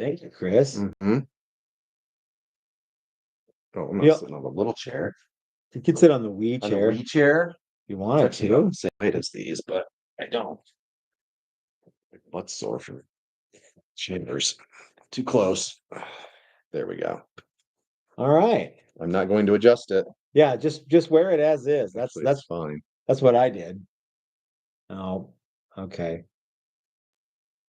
Thank you, Chris. Mm-hmm. Oh, I'm not Yep. sitting on the little chair. You can sit on the Wii On chair. the Wii chair? If you wanted Actually not to. the same height as these, but I don't. My butt's sore from chambers. Too close. There we go. All right. I'm not going to adjust it. Yeah, just wear it as is. Actually, That's it's fine. That's what I did. Oh, okay.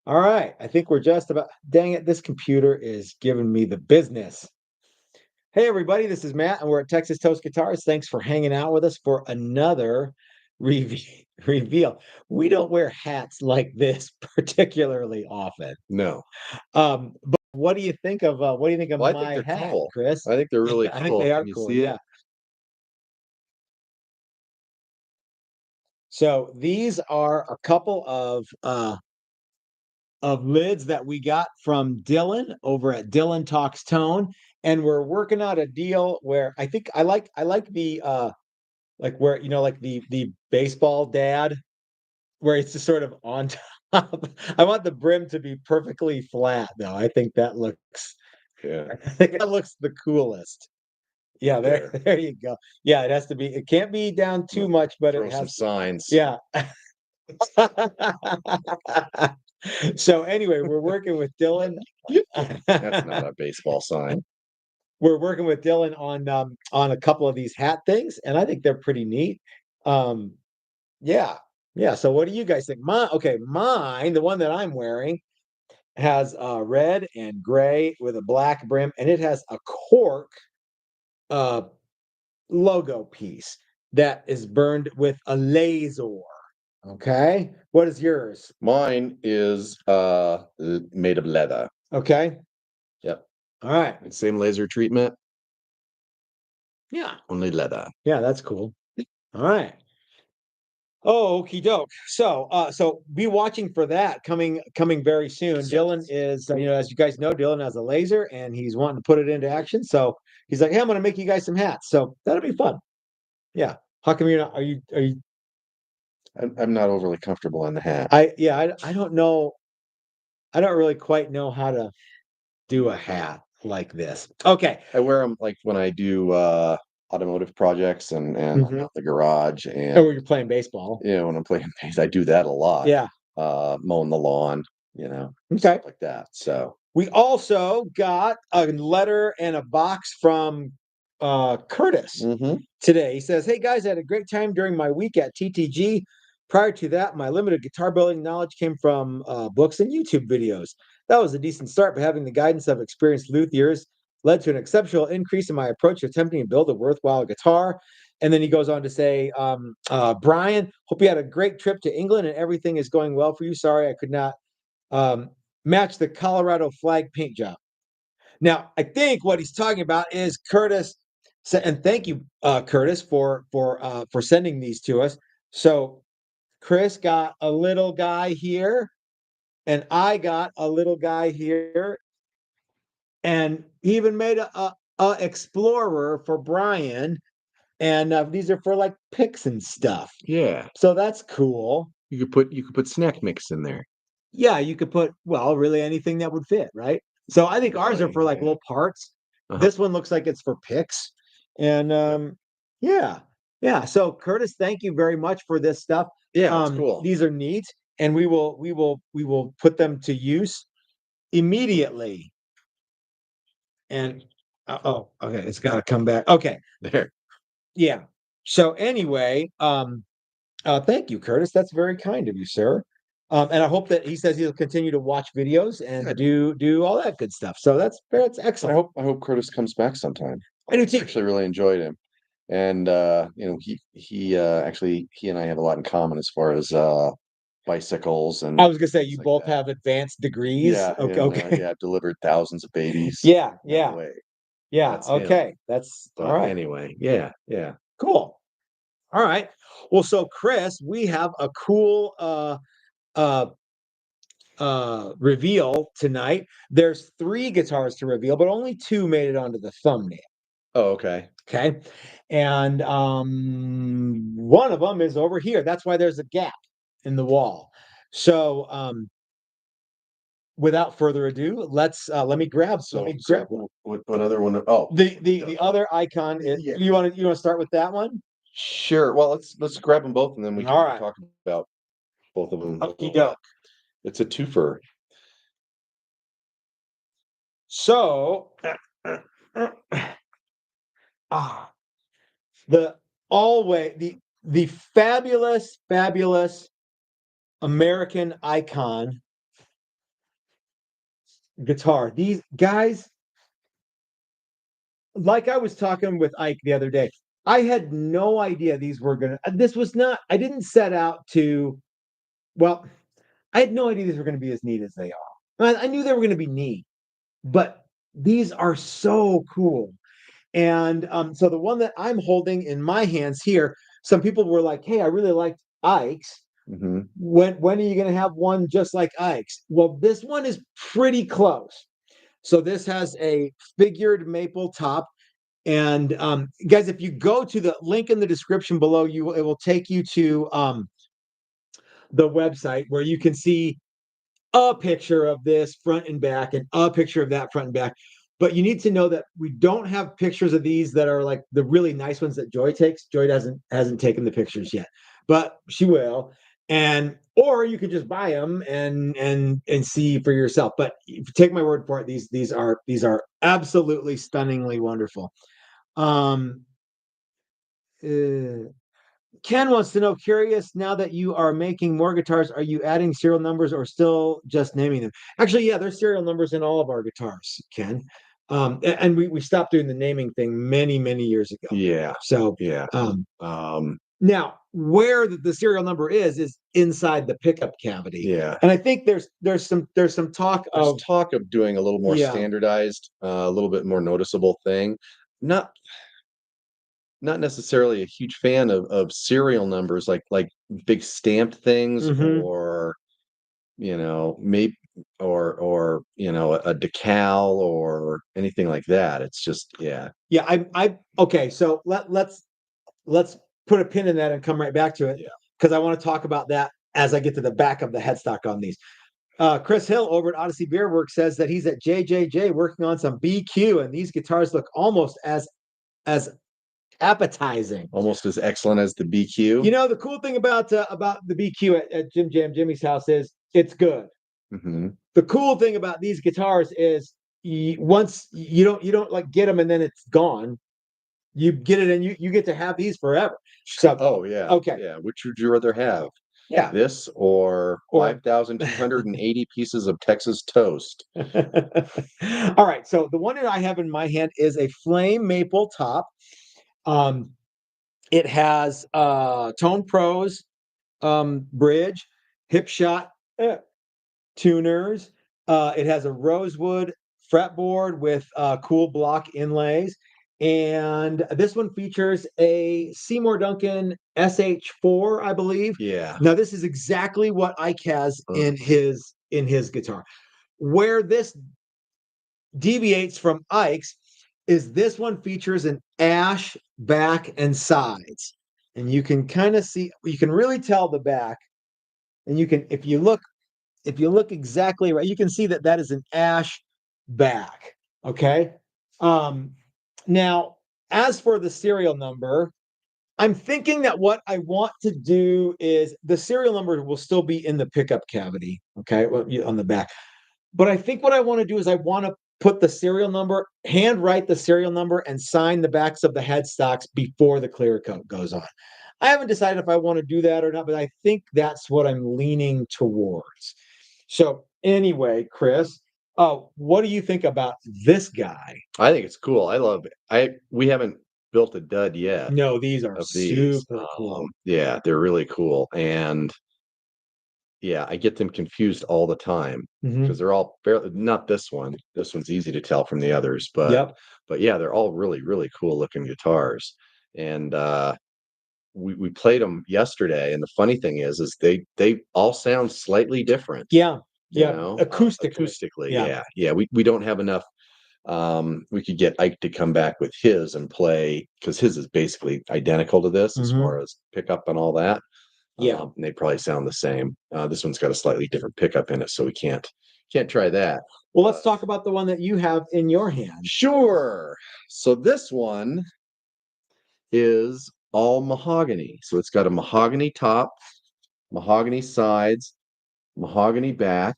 All right. I think we're just about, dang it, this computer is giving me the business. Hey, everybody, this is Matt, and we're at Texas Toast Guitars. Thanks for hanging out with us for another reveal. We don't wear hats like this particularly often. No. But what do you think of Well, I think my they're hat, cool. Chris? I think they're really cool. I think they are Can you cool, see yeah. it? So these are a couple of lids that we got from Dylan over at Dylan Talks Tone, and we're working out a deal where I think I like the like where like the baseball dad where it's just sort of on top. I want the brim to be perfectly flat though. I think that looks Yeah. I think that looks the coolest. Yeah, there There. there you go. Yeah, it has to be, it can't be down too much, but Throw it some has signs. yeah. So anyway, we're working with Dylan. That's not a baseball sign. We're working with Dylan on a couple of these hat things, and I think they're pretty neat. Um, yeah, yeah. So what do you guys think? Mine, the one that I'm wearing, has red and gray with a black brim, and it has a cork uh logo piece that is burned with a laser. Okay, what is yours? Mine is made of leather. Okay, Yep. all right. Same laser treatment, Yeah, only leather. yeah, that's cool. All right. Oh, okie doke. So be watching for that coming very soon. Dylan is, as you guys know, Dylan has a laser and he's wanting to put it into action. So he's like, "Hey, I'm going to make you guys some hats." So that'll be fun. Yeah. How come you're not? Are you? I'm not overly comfortable in the hat. I don't know. I don't really quite know how to do a hat like this. Okay. I wear them like when I do automotive projects and I'm out the garage Oh, and you're playing baseball. when I'm playing bass, I do that a lot. Yeah. Mowing the lawn, Okay. stuff like that. So We also got a letter and a box from Curtis today. He says, "Hey guys, I had a great time during my week at TTG. Prior to that, my limited guitar building knowledge came from books and YouTube videos. That was a decent start, but having the guidance of experienced luthiers led to an exceptional increase in my approach to attempting to build a worthwhile guitar." And then he goes on to say, "Brian, hope you had a great trip to England and everything is going well for you. Sorry I could not um, match the Colorado flag paint job." Now, I think what he's talking about is Curtis, and thank you, Curtis, for sending these to us. So Chris got a little guy here, and I got a little guy here, and he even made a explorer for Brian, and these are for like picks and stuff. yeah, So that's cool. you could put snack mix in there. Yeah, you could put, well, really anything that would fit, right? So I think ours are Really, for like yeah. little parts. This one looks like it's for picks. And yeah. Yeah. So Curtis, thank you very much for this stuff. Yeah, it's cool. These are neat, and we will put them to use immediately. And oh, okay, it's got to come back. Okay. There. Yeah. So anyway, thank you, Curtis. That's very kind of you, sir. And I hope that he says he'll continue to watch videos and Good. do all that good stuff. So that's excellent. I hope Curtis comes back sometime. I do too. Actually really enjoyed him. And he actually he and I have a lot in common as far as bicycles and I was gonna say you like both that. have advanced degrees. Yeah, Okay. and, Okay. yeah, I've delivered thousands of babies. Yeah. that Yeah. way. Yeah. That's him. Okay. That's all But right. anyway, yeah. Cool. All right. Well, so Chris, we have a cool uh reveal tonight. There's 3 guitars to reveal, but only 2 made it onto the thumbnail. Oh, okay. Okay. And one of them is over here. That's why there's a gap in the wall. So without further ado, let me grab one. What other one? Oh, the other icon is, you want to start with that one? Sure. Well, let's grab them both and then we can talk about both of them. Okey-doke. It's a twofer. So the fabulous American Icon guitar. These guys, like I was talking with Ike the other day, I had no idea these were gonna. This was not. I didn't set out to. Well, I had no idea these were going to be as neat as they are. I knew they were going to be neat, but these are so cool. And so the one that I'm holding in my hands here, some people were like, "Hey, I really liked Ike's. Mm-hmm. When are you going to have one just like Ike's?" Well, this one is pretty close. So this has a figured maple top. And guys, if you go to the link in the description below, it will take you to the website where you can see a picture of this front and back and a picture of that front and back. But you need to know that we don't have pictures of these that are like the really nice ones that Joy takes. Joy hasn't taken the pictures yet, but she will. And or you could just buy them and see for yourself. But take my word for it, these are absolutely stunningly wonderful. Ken wants to know, curious, now that you are making more guitars, are you adding serial numbers or still just naming them? Actually, yeah, there's serial numbers in all of our guitars, Ken. And we stopped doing the naming thing many years ago. Yeah. So yeah. Now where the serial number is inside the pickup cavity. Yeah. And I think there's some talk of doing a little more standardized, a little bit more noticeable thing. Not necessarily a huge fan of serial numbers like big stamped things, or maybe or a decal or anything like that. It's just I okay, so let's put a pin in that and come right back to it, because I want to talk about that as I get to the back of the headstock on these. Chris Hill over at Odyssey Beer Works says that he's at JJJ working on some BQ, and these guitars look almost as appetizing, almost as excellent as the BQ. The cool thing about the BQ at Jim Jam Jimmy's house is it's good. Mm-hmm. The cool thing about these guitars is once you don't like get them and then it's gone. You get it and you get to have these forever. So okay, which would you rather have? This or 5,280 pieces of Texas toast. All right, so the one that I have in my hand is a flame maple top. It has Tone Pros bridge, Hipshot tuners. It has a rosewood fretboard with cool block inlays. And this one features a Seymour Duncan SH4, I believe. Yeah. Now this is exactly what Ike has in his guitar. Where this deviates from Ike's is this one features an ash back and sides. And you can kind of see, you can really tell the back. And you can, if you look exactly right, you can see that is an ash back. Okay. Now, as for the serial number, I'm thinking that what I want to do is the serial number will still be in the pickup cavity. Okay. On the back. But I think what I want to do is I want to put the serial number, hand write the serial number, and sign the backs of the headstocks before the clear coat goes on. I haven't decided if I want to do that or not, but I think that's what I'm leaning towards. So anyway, Chris, what do you think about this guy? I think it's cool. I love it. We haven't built a dud yet. No, these are super cool. Yeah, they're really cool. And I get them confused all the time because they're all not this one. This one's easy to tell from the others, but yeah, they're all really cool looking guitars. And we played them yesterday, and the funny thing is they all sound slightly different. Acoustically. We don't have enough. We could get Ike to come back with his and play, because his is basically identical to this as far as pickup and all that. And they probably sound the same. This one's got a slightly different pickup in it, so we can't Can't try that. Well, let's talk about the one that you have in your hand. Sure. So this one is all mahogany. So it's got a mahogany top, mahogany sides, mahogany back,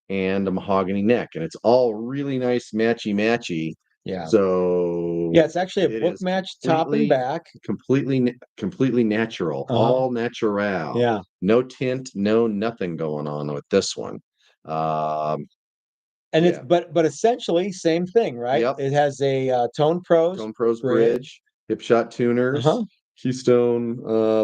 and a mahogany neck, and it's all really nice matchy. Yeah. So yeah, it's actually a book match top and back. Completely natural. All natural. Yeah. No tint, no nothing going on with this one. And it's but essentially same thing, right? Yep. It has a Tone Pros bridge, Hipshot tuners, Keystone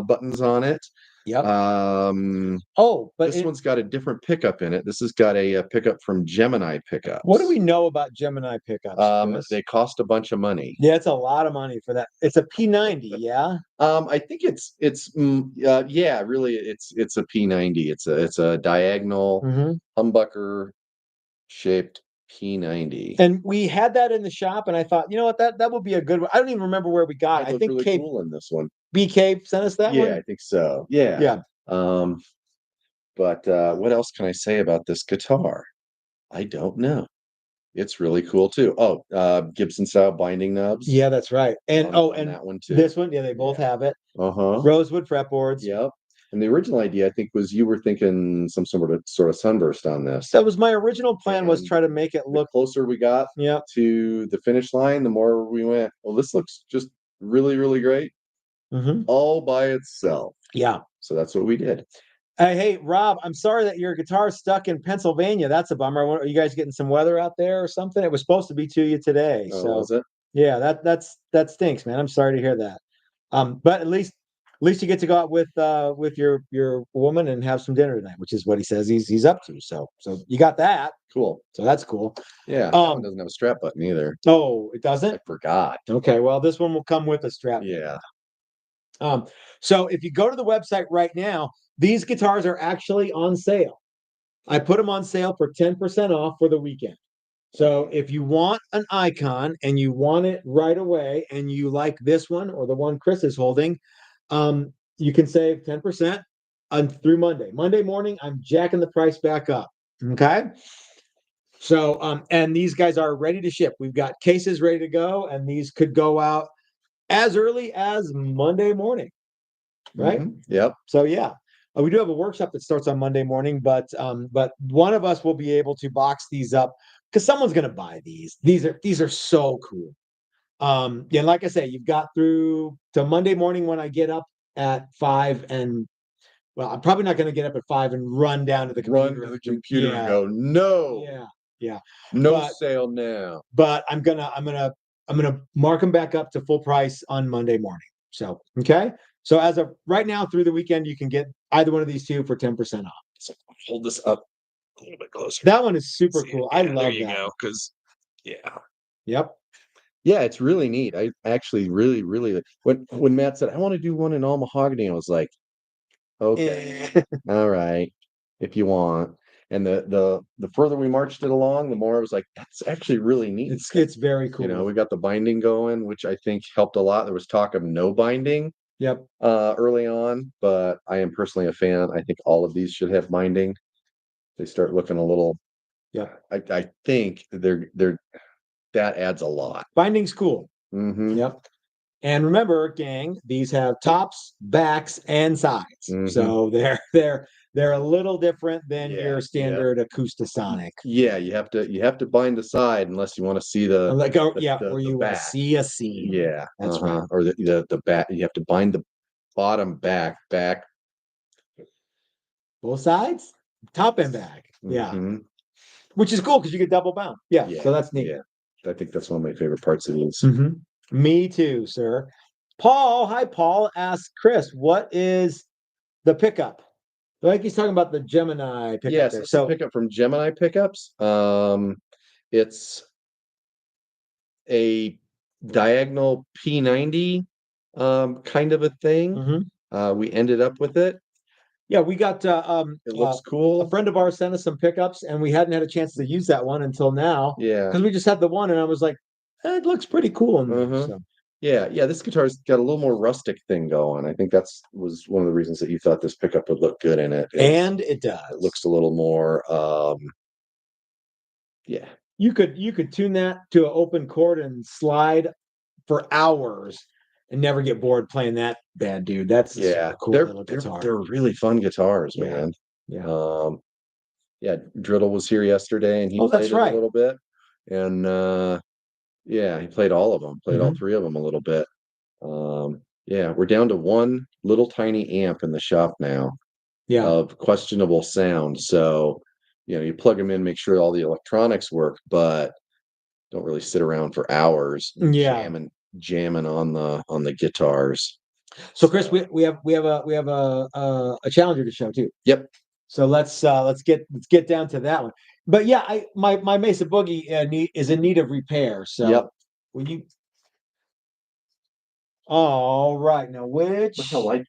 buttons on it. Yep. But this one's got a different pickup in it. This has got a pickup from Gemini pickups. What do we know about Gemini pickups? They cost a bunch of money. Yeah, it's a lot of money for that. It's a P90, yeah. I think it's really it's a P90. It's a diagonal humbucker shaped P90. And we had that in the shop, and I thought, you know what, that would be a good one. I don't even remember where we got it. I think really cool in this one. BK sent us that one. Yeah, I think so. Yeah. Yeah. But what else can I say about this guitar? I don't know. It's really cool too. Gibson style binding knobs. Yeah, that's right. And and that one too. This one, yeah, they both have it. Rosewood fretboards. Yep. And the original idea, I think, was you were thinking some sort of sunburst on this. That was my original plan, was try to make it look. The closer we got to the finish line, the more we went, well, this looks just really, really great. All by itself. Yeah. So that's what we did. Hey, Rob, I'm sorry that your guitar is stuck in Pennsylvania. That's a bummer. Are you guys getting some weather out there or something? It was supposed to be to you today. Oh, was it? Yeah, that stinks, man. I'm sorry to hear that. But at least you get to go out with your woman and have some dinner tonight, which is what he says he's up to. So you got that. Cool. So that's cool. Yeah. That one doesn't have a strap button either. Oh, it doesn't? I forgot. Okay, well, this one will come with a strap. Yeah. So if you go to the website right now, these guitars are actually on sale. I put them on sale for 10% off for the weekend. So if you want an Icon and you want it right away and you like this one or the one Chris is holding, you can save 10% through Monday. Monday morning, I'm jacking the price back up. Okay. So, and these guys are ready to ship. We've got cases ready to go, and these could go out as early as Monday morning. Right? Yep. So yeah. We do have a workshop that starts on Monday morning, but one of us will be able to box these up because someone's going to buy these. These are so cool. And like I say, you've got through to Monday morning when I get up at 5, and well, I'm probably not going to get up at 5 and run down to the computer. And go, no. Yeah. No sale now. But I'm gonna mark them back up to full price on Monday morning. So okay. So as of right now through the weekend, you can get either one of these two for 10% off. So hold this up a little bit closer. That one is super cool. I love that. There you go. Because Yep. Yeah, it's really neat. I actually really, really when Matt said I want to do one in all mahogany, I was like, okay, all right, if you want. And the further we marched it along, the more I was like, that's actually really neat. It's very cool. You know, we got the binding going, which I think helped a lot. There was talk of no binding. Yep. Early on, but I am personally a fan. I think all of these should have binding. They start looking a little. Yeah. I think they're that adds a lot. Binding's cool. Yep. And remember, gang, these have tops, backs, and sides. So they're a little different than your standard Acoustasonic. Yeah, you have to bind the side unless you want to see the or you want to see a seam. Yeah, that's right. Or the back. You have to bind the bottom back. Both sides, top and back. Yeah, which is cool because you get double bound. Yeah, so that's neat. Yeah, I think that's one of my favorite parts of these. Me too, sir. Hi, Paul asks Chris, what is the pickup? Like he's talking about the Gemini pickup. Yes, it's a pickup from Gemini Pickups. It's a diagonal P90 kind of a thing. We ended up with it. Yeah, we got it looks cool. A friend of ours sent us some pickups, and we hadn't had a chance to use that one until now. Yeah, because we just had the one, and I was like, it looks pretty cool. So. Yeah, this guitar's got a little more rustic thing going. I think was one of the reasons that you thought this pickup would look good in it. And it does. It looks a little more Yeah. You could tune that to an open chord and slide for hours and never get bored playing that bad, dude. That's a super cool little guitar. They're really fun guitars, man. Yeah. Yeah, Driddle was here yesterday and he played it a little bit. And yeah, he played all of them, played all three of them a little bit. Yeah, we're down to one little tiny amp in the shop now of questionable sound. So, you plug them in, make sure all the electronics work, but don't really sit around for hours jamming on the guitars. So Chris, we have a challenger to show too. Yep. So let's get down to that one. But yeah, my Mesa Boogie is in need of repair. So will you? All right, now which? Look how light,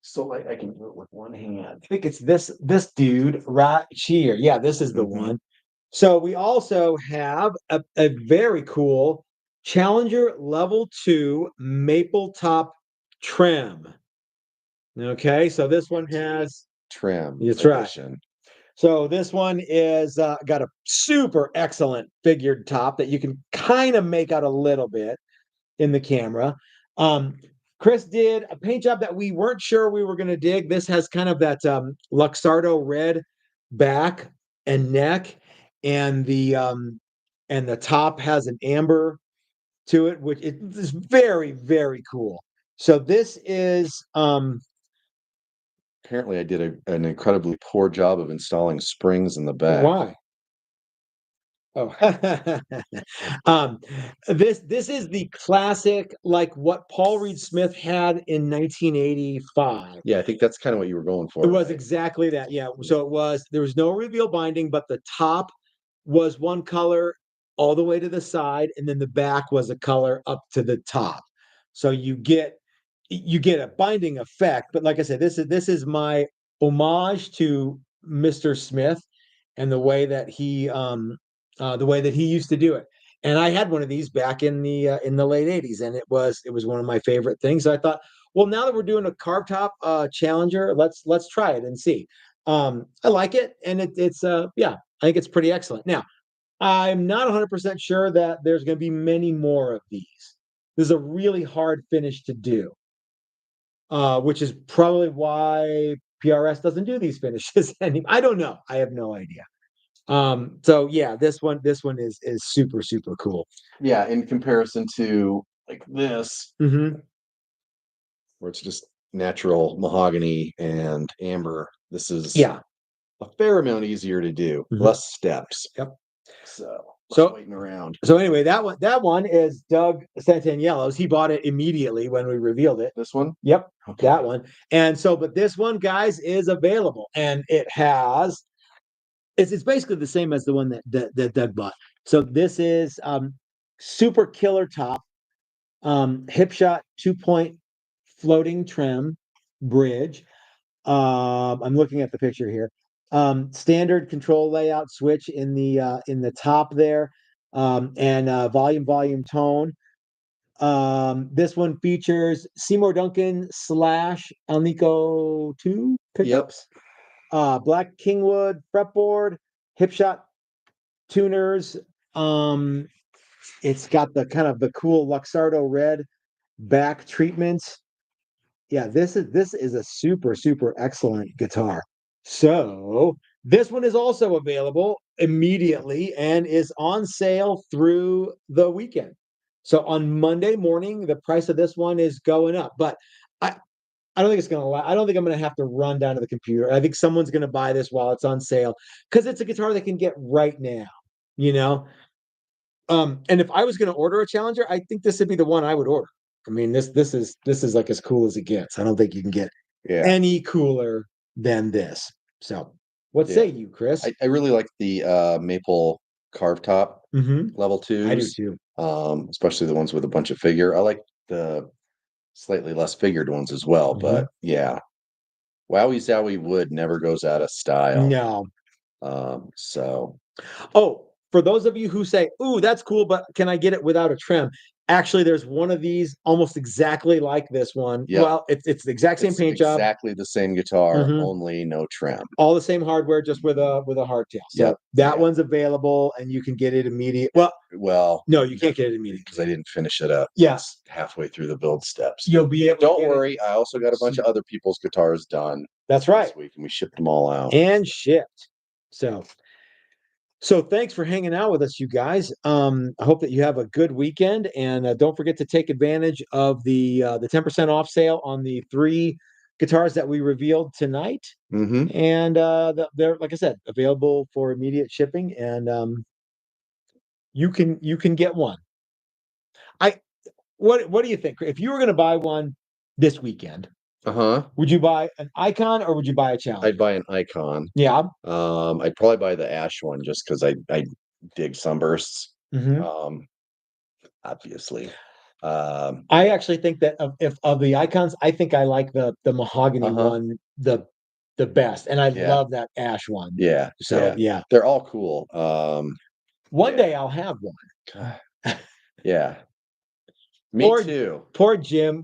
so light I can do it with one hand. I think it's this dude right here. Yeah, this is the one. So we also have a very cool Challenger Level 2 maple top trim. Okay, so this one has trim. That's edition. Right. So this one is got a super excellent figured top that you can kind of make out a little bit in the camera. Chris did a paint job that we weren't sure we were going to dig. This has kind of that Luxardo red back and neck, and the top has an amber to it, which is very, very cool. So this is apparently I did an incredibly poor job of installing springs in the back. Why? Oh, this is the classic, like what Paul Reed Smith had in 1985. Yeah, I think that's kind of what you were going for. It was exactly that. Yeah. So there was no reveal binding, but the top was one color all the way to the side, and then the back was a color up to the top. So you get a binding effect. But like I said, this is my homage to Mr. Smith and the way that he used to do it. And I had one of these back in the late 80s, and it was one of my favorite things. So I thought, well, now that we're doing a carved top Challenger, let's try it and see. I like it, and it's I think it's pretty excellent. Now, I'm not 100% sure that there's going to be many more of these. This is a really hard finish to do, which is probably why PRS doesn't do these finishes anymore. I don't know. I have no idea. So yeah, this one is super, super cool. Yeah, in comparison to like this, where it's just natural mahogany and amber, this is a fair amount easier to do, less steps. Yep. So waiting around. So anyway, that one is Doug Santaniello's. He bought it immediately when we revealed it. This one? Yep. Okay. That one. And so, but this one, guys, is available, and it has. It's basically the same as the one that Doug bought. So this is super killer top, Hipshot 2-point floating trim bridge. I'm looking at the picture here. Standard control layout switch in the top there, and volume tone. This one features Seymour Duncan / Alnico 2 pickups. Black Kingwood fretboard, Hipshot tuners. It's got the kind of the cool Luxardo red back treatments. Yeah, this is a super, super excellent guitar. So this one is also available immediately and is on sale through the weekend. So on Monday morning, the price of this one is going up, but I don't think it's going to. I don't think I'm going to have to run down to the computer. I think someone's going to buy this while it's on sale because it's a guitar they can get right now. And if I was going to order a Challenger, I think this would be the one I would order. I mean, this is like as cool as it gets. I don't think you can get any cooler than this. So, what say you, Chris? I really like the maple carved top level 2s. I do too. Especially the ones with a bunch of figure. I like the slightly less figured ones as well, but yeah, Wowie Zowie wood never goes out of style. No. So for those of you who say, "Ooh, that's cool, but can I get it without a trim?" Actually, there's one of these almost exactly like this one. Yep. Well, it's the exact same paint job. Exactly the same guitar, only no trim. All the same hardware, just with a hardtail. So that one's available, and you can get it immediate. Well, no, you can't get it immediately because I didn't finish it up. Yes, halfway through the build steps. You'll be able. Don't worry, I also got a bunch of other people's guitars done. That's right. This week, and we shipped them all out and shipped. So thanks for hanging out with us, you guys. I hope that you have a good weekend, and don't forget to take advantage of the 10% off sale on the 3 guitars that we revealed tonight. And they're, like I said, available for immediate shipping, and you can get one. What do you think? If you were going to buy one this weekend, would you buy an Icon or would you buy a Challenger? I'd buy an Icon. Yeah. I'd probably buy the ash one just because I dig sunbursts. Obviously. I actually think that of the Icons, I think I like the mahogany one the best, and I love that ash one. Yeah. So they're all cool. One day I'll have one. Yeah. Me too. Poor Jim.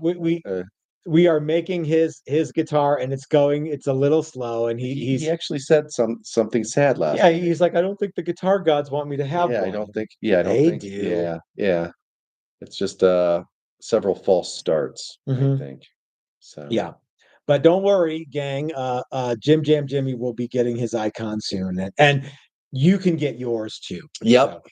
We are making his guitar, and it's a little slow, and he actually said something sad last night. night. He's like, I don't think the guitar gods want me to have one. I don't think they do. Yeah. It's just several false starts, I think. So yeah. But don't worry, gang. Jim Jam Jimmy will be getting his Icon soon, and you can get yours too. Yep.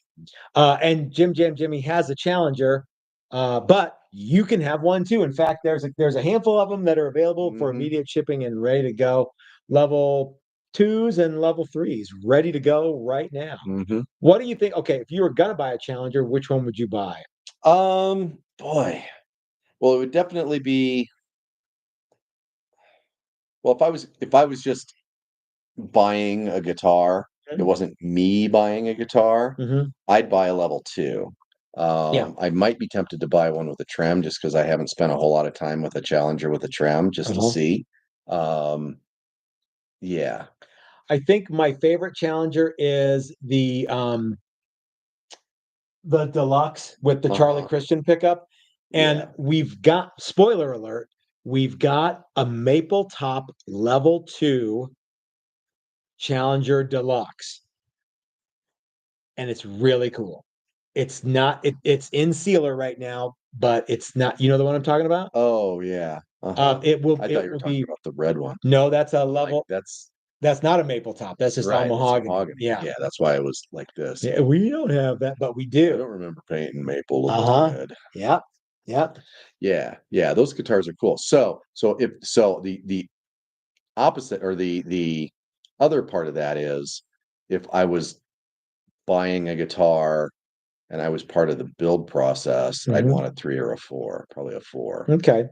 So, and Jim Jam Jimmy has a Challenger, but you can have one too. In fact, there's a handful of them that are available for immediate shipping and ready to go. Level 2s and level 3s ready to go right now. What do you think? Okay, if you were gonna buy a Challenger, which one would you buy? Boy. Well, it would definitely be. Well, if I was just buying a guitar, it wasn't me buying a guitar, I'd buy a level 2. I might be tempted to buy one with a trim just because I haven't spent a whole lot of time with a Challenger with a trim just to see. Yeah. I think my favorite Challenger is the deluxe with the Charlie Christian pickup. And we've got, spoiler alert, we've got a maple top level 2 Challenger Deluxe. And it's really cool. It's not, it's in sealer right now, but it's not, you know the one I'm talking about? Oh, yeah. It will, I thought you were talking about the red one. No, that's a level. That's not a maple top. That's just all mahogany. Yeah, that's why it was like this. Yeah, we don't have that, but we do. I don't remember painting maple with red. Yep. Yeah. Those guitars are cool. So the opposite, or the other part of that is, if I was buying a guitar and I was part of the build process, I'd want a 3 or a 4, probably a 4. Okay.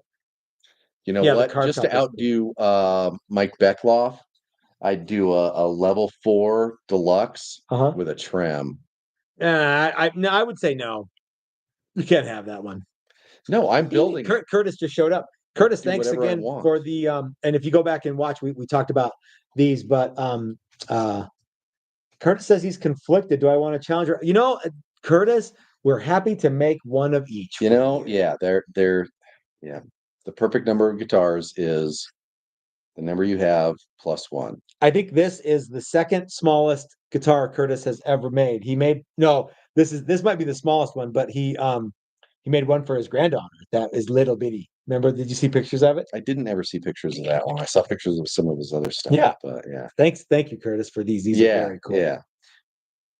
You know what? Just to outdo Mike Beckloff, I'd do a level 4 deluxe with a trim. I would say no. You can't have that one. No, I'm building. Curtis just showed up. Curtis, thanks again for the and if you go back and watch, we talked about these, but Curtis says he's conflicted. Do I want a Challenger? You know, Curtis, we're happy to make one of each. They're the perfect number of guitars is the number you have plus 1. I think this is the second smallest guitar Curtis has ever made. This might be the smallest one, but he made one for his granddaughter that is little bitty. Remember, did you see pictures of it? I didn't ever see pictures of that one. I saw pictures of some of his other stuff. Yeah. But yeah. Thank you, Curtis, for these. These are very cool. Yeah.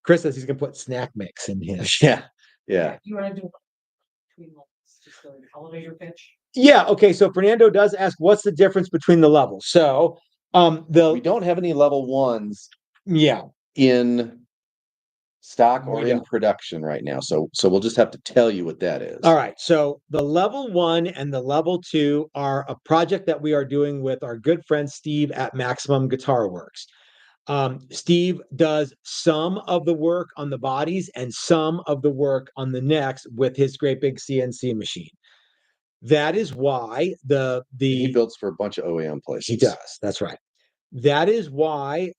Chris says he's gonna put snack mix in his. Yeah. You want to do just an elevator pitch? Yeah, okay. So Fernando does ask, what's the difference between the levels? So we don't have any level 1s in stock or in production right now. So we'll just have to tell you what that is. All right. So the level 1 and the level 2 are a project that we are doing with our good friend Steve at Maximum Guitar Works. Steve does some of the work on the bodies and some of the work on the necks with his great big CNC machine. That is why he builds for a bunch of OEM places. He does. That's right. That is why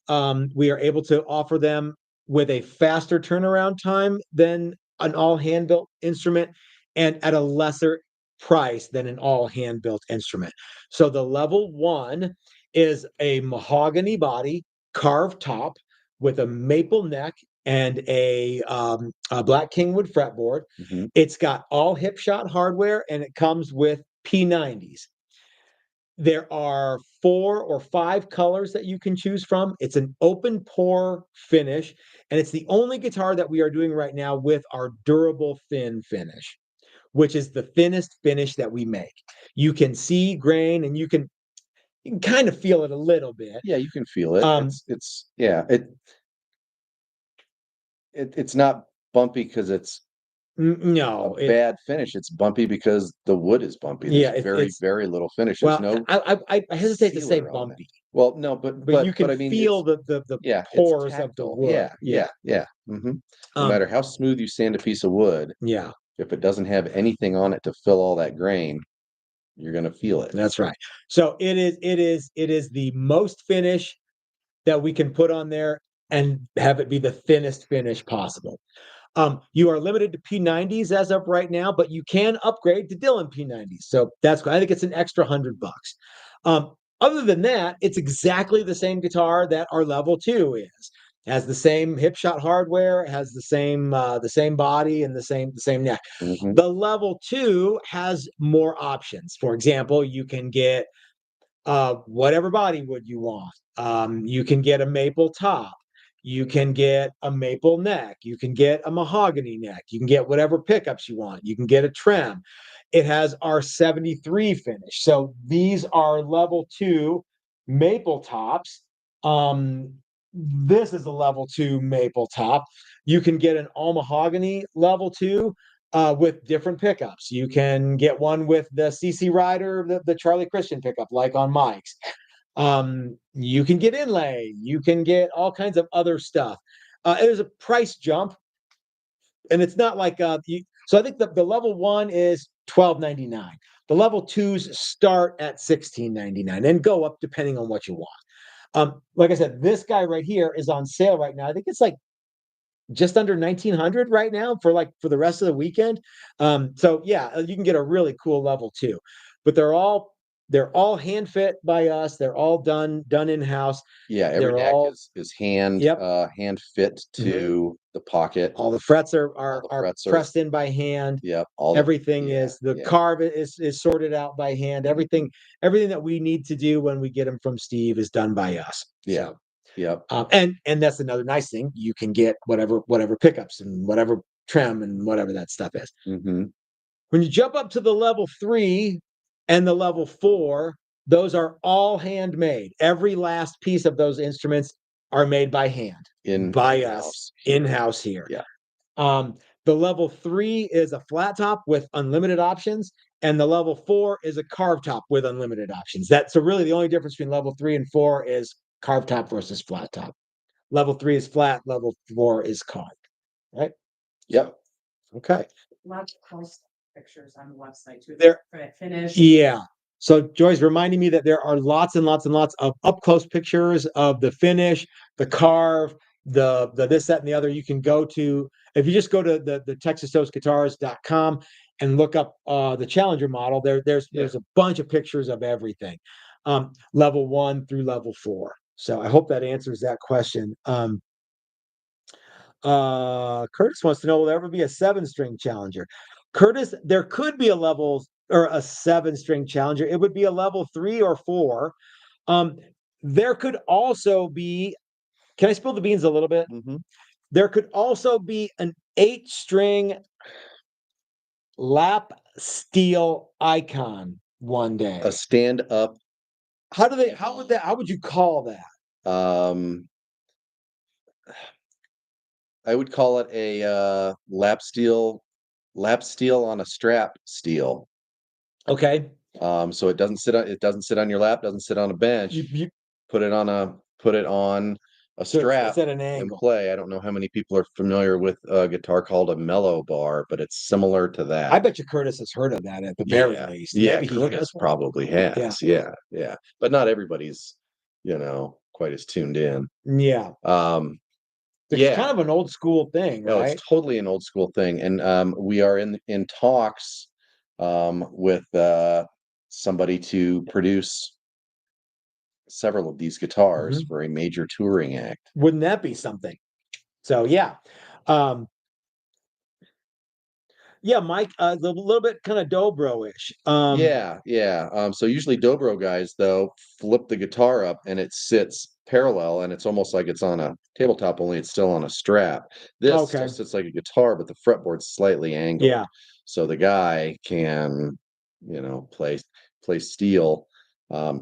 we are able to offer them with a faster turnaround time than an all hand-built instrument and at a lesser price than an all hand-built instrument. So the level 1 is a mahogany body, carved top with a maple neck and a black kingwood fretboard. It's got all Hipshot hardware and it comes with P90s. There are 4 or 5 colors that you can choose from. It's an open pore finish, and it's the only guitar that we are doing right now with our durable thin finish, which is the thinnest finish that we make. You can see grain and you can kind of feel it a little bit. Yeah, you can feel it. It's not bumpy because it's no bad finish. It's bumpy because the wood is bumpy. There's very little finish. There's I hesitate to say bumpy. Well, no, but you can I mean, feel the pores of the wood. No matter how smooth you sand a piece of wood, if it doesn't have anything on it to fill all that grain, you're going to feel it. That's right. So it is the most finish that we can put on there and have it be the thinnest finish possible. You are limited to P90s as of right now, but you can upgrade to Dylan P90s. So that's good. I think it's an extra $100. Other than that, it's exactly the same guitar that our level 2 is. It has the same Hipshot hardware, it has the same body and the same neck. The level 2 has more options. For example, you can get whatever body wood you want. You can get a maple top. You can get a maple neck. You can get a mahogany neck. You can get whatever pickups you want. You can get a trem. It has our 73 finish. So these are level 2 maple tops. This is a level 2 maple top. You can get an all mahogany level 2 with different pickups. You can get one with the CC Rider, the Charlie Christian pickup, like on Mike's. You can get inlay. You can get all kinds of other stuff. There's a price jump, and it's not like so I think the level 1 is $12.99. The level 2s start at $16.99 and go up depending on what you want. Like I said, this guy right here is on sale right now. I think it's like just under 1,900 right now for the rest of the weekend. So yeah, you can get a really cool level 2, but they're all hand fit by us. They're all done in house. Yeah, every neck is hand fit to the pocket. All the frets are pressed in by hand. Yep. Everything is carve is sorted out by hand. Everything that we need to do when we get them from Steve is done by us. Yeah. So, yep. And that's another nice thing. You can get whatever pickups and whatever trem and whatever that stuff is. When you jump up to the level 3 and the level 4, those are all handmade. Every last piece of those instruments are made by hand by us in-house here. Yeah. The level 3 is a flat top with unlimited options, and the level 4 is a carved top with unlimited options. So really the only difference between level 3 and 4 is carved top versus flat top. Level 3 is flat, level 4 is carved. Right? Yep. Okay. Lots of close pictures on the website too. There for that finish. Yeah. So Joy's reminding me that there are lots and lots and lots of up close pictures of the finish, the carve, the this, that, and the other. You can go to, if you just go to the TexasToastGuitars.com and look up the Challenger model, there's a bunch of pictures of everything. Level 1 through level 4. So I hope that answers that question. Curtis wants to know, will there ever be a 7-string Challenger? Curtis, there could be a level or a 7-string Challenger. It would be a level 3 or 4. There could also be, can I spill the beans a little bit? There could also be an 8-string lap steel Icon one day. A stand up. How would you call that? I would call it a lap steel on a strap steel. Okay. So it doesn't sit on your lap, doesn't sit on a bench. You put it on a strap it's at an angle. and play. I don't know how many people are familiar with a guitar called a mellow bar, but it's similar to that. I bet you Curtis has heard of that at the very least. Yeah, Curtis probably has. Yeah. But not everybody's, quite as tuned in. Yeah. It's kind of an old school thing, No, right? it's totally an old school thing, and we are in talks with somebody to produce several of these guitars for a major touring act. Wouldn't that be something? So yeah. Yeah, Mike, a little bit kind of dobro-ish. Yeah. So usually dobro guys though flip the guitar up and it sits parallel and it's almost like it's on a tabletop, only it's still on a strap. This still sits like a guitar, but the fretboard's slightly angled. Yeah. So the guy can, play steel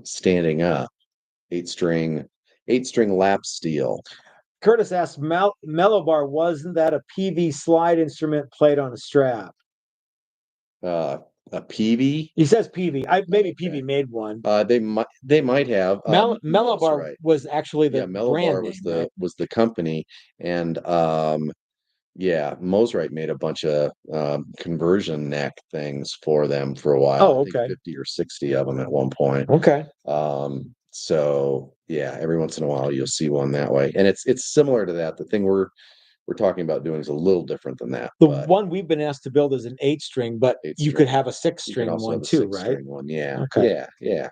standing up, eight string lap steel. Curtis asks, Mellow Bar, wasn't that a PV slide instrument played on a strap? A PV? He says PV. Maybe PV made one. They might have. Mellow Bar was actually the Mellow brand Bar name, was the company, and Mosrite made a bunch of conversion neck things for them for a while. Oh, I think 50 or 60 of them at one point. Okay. So yeah, every once in a while you'll see one that way, and it's similar to that. The thing we're talking about doing is a little different than that. The one we've been asked to build is an 8-string, but you could have a 6-string one too, right? One, yeah. Okay. Yeah.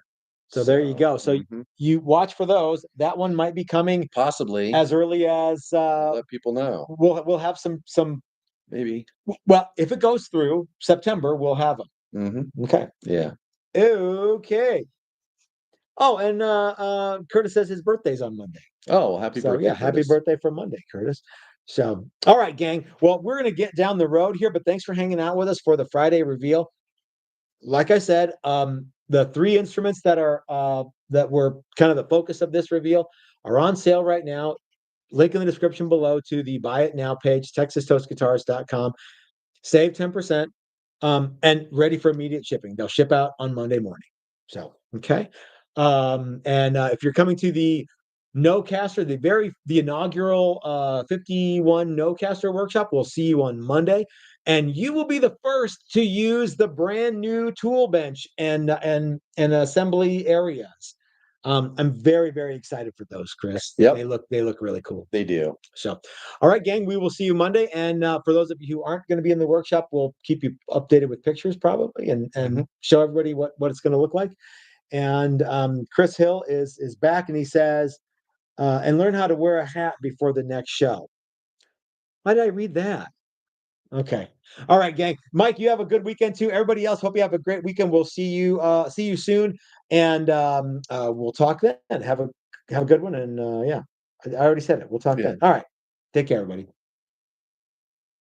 So there you go. So you watch for those. That one might be coming possibly as early as let people know. We'll have some maybe. Well, if it goes through September, we'll have them. Okay. Yeah. Okay. Oh, and Curtis says his birthday's on Monday. Oh, happy birthday! Yeah, happy birthday for Monday, Curtis. So, all right, gang. Well, we're gonna get down the road here, but thanks for hanging out with us for the Friday reveal. Like I said, the 3 instruments that were kind of the focus of this reveal are on sale right now. Link in the description below to the Buy It Now page, TexasToastGuitars.com. Save 10%, and ready for immediate shipping. They'll ship out on Monday morning. So, okay. And if you're coming to the No-Caster, the inaugural 51 No-Caster workshop, we'll see you on Monday. And you will be the first to use the brand new tool bench and assembly areas. I'm very, very excited for those, Chris. Yep. They look really cool. They do. So, all right, gang, we will see you Monday. And for those of you who aren't going to be in the workshop, we'll keep you updated with pictures probably and show everybody what it's going to look like. And Chris Hill is back, and he says, and learn how to wear a hat before the next show. Why did I read that? Okay. All right, gang. Mike, you have a good weekend too. Everybody else, hope you have a great weekend. We'll see you soon, and we'll talk then. Have a good one, and yeah, I already said it. We'll talk then. All right. Take care, everybody.